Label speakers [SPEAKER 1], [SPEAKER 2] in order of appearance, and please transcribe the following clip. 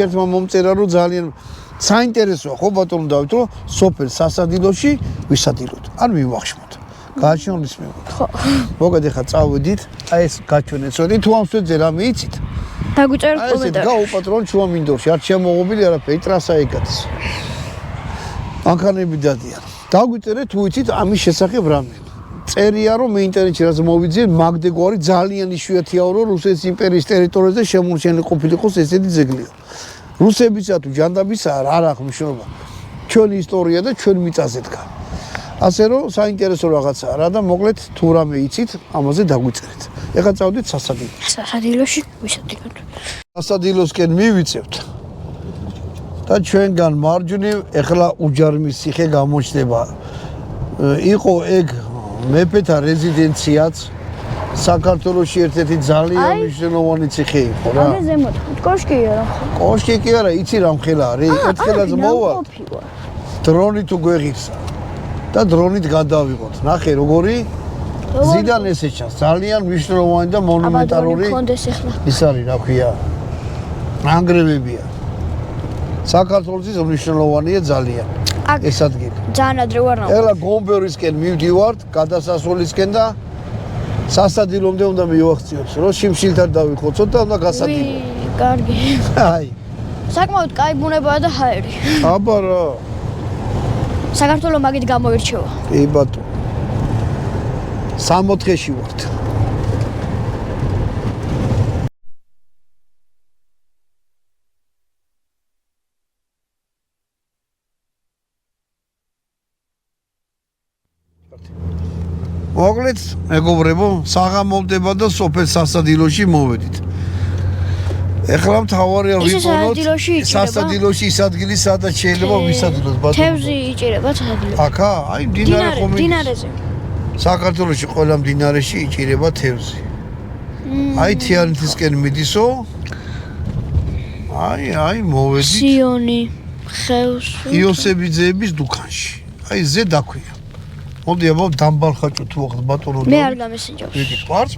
[SPEAKER 1] ერთმა მომწერა რომ ძალიან საინტერესოა ხო ბატონო დავით რომ სოფელ სასადილოში ვისადილოთ არ მივახშმოთ გააჩვენოს მე ხო მოგეთ ახლა წავედით აი ეს გაჩვენეთ სოდი თუ ამ სვეტზე რამე იცით
[SPEAKER 2] დაგვიწერეთ კომენტარი
[SPEAKER 1] გაუპატრონ ჩვენ მინდორში არ შემოღობილი არაფერი ტრასა ეკაც ანქანები დადიან დაგვიწერეთ თუ იცით ამის შესახებ რამე წერია რომ მე ინტერნეტში რაც მოვიძიე მაგდეგვარი ძალიან იშვიათია რომ რუსეთის იმპერიის ტერიტორიაზე შემორჩენილი ყოფილიყოს ესეთი ძეგლია რუსებისა თუ ჯანდაბისა არ აქვს მნიშვნელობა ჩვენი ისტორია და ჩვენ მიწაზე დგა ასე რომ საინტერესო რაღაცაა რა და მოკლედ თუ რამე იცით ამაზე დაგვიწერეთ ეხლა წავდით
[SPEAKER 2] სასადილოში ვისადილოთ
[SPEAKER 1] სასადილოსკენ მივიწევთ და ჩვენგან მარჯვნივ ეხლა უჯარმის ციხე გამოჩნდება იყო ეგ მეფეთა რეზიდენციაც საქართველოში ერთ-ერთი ძალიან მნიშვნელოვანი ციხე იყო რა.
[SPEAKER 2] ამე ზემოთ კოშკია რა.
[SPEAKER 1] კოშკი კი არა, იცი რა მხელა არის? ერთხელაც მოვა. დრონი თუ გვეღირსა და დრონით გადავიღოთ. ნახე როგორი ზიდან ესე ჩანს. ძალიან მნიშვნელოვანი და მონუმენტალური. ის არის რა ქვია. ნანგრევებია. საქართველოს მნიშვნელოვანია ძალიან. ეს ადგილი.
[SPEAKER 2] ძალიან ადრე ვარ ნაყოფი.
[SPEAKER 1] ეხლა გომბერისკენ მივდივართ, გადასასვლელისკენ და სასადილომდე უნდა მივახციოთ, რომ შიმშილთან დავიხოცოთ და უნდა გასადილოთ.
[SPEAKER 2] კარგი.
[SPEAKER 1] აი.
[SPEAKER 2] საკმაოდ კაი ბუნებაა და ჰაერი.
[SPEAKER 1] აბა რა.
[SPEAKER 2] საქართველოს მაგით გამოირჩევა.
[SPEAKER 1] კი ბატონო. 64-ში ვართ. მოკლედ, მეგობრებო, საღამოვდება და სოფელ სასადილოში მოვედით. ეხლა მთავარია ვიყენოთ სასადილოში ის ადგილი, სადაც შეიძლება ვისადილოთ ბატონო.
[SPEAKER 2] თევზი იჭირება სასადილოში.
[SPEAKER 1] აკა, აი მდინარე ხომ ის.
[SPEAKER 2] მდინარეზე.
[SPEAKER 1] საქართველოში ყველა მდინარეში იჭირება თევზი. აი თიანეთისკენ მიდისო. აი მოვედით.
[SPEAKER 2] სიონი, ხევს.
[SPEAKER 1] იოსებიძეების დუქანში. აი ზე დაქვია. მოდი აბა დამბალხაჭო თუ ახლა ბატონო.
[SPEAKER 2] მე არ გამესინჯავს.
[SPEAKER 1] ვიკით, ვარც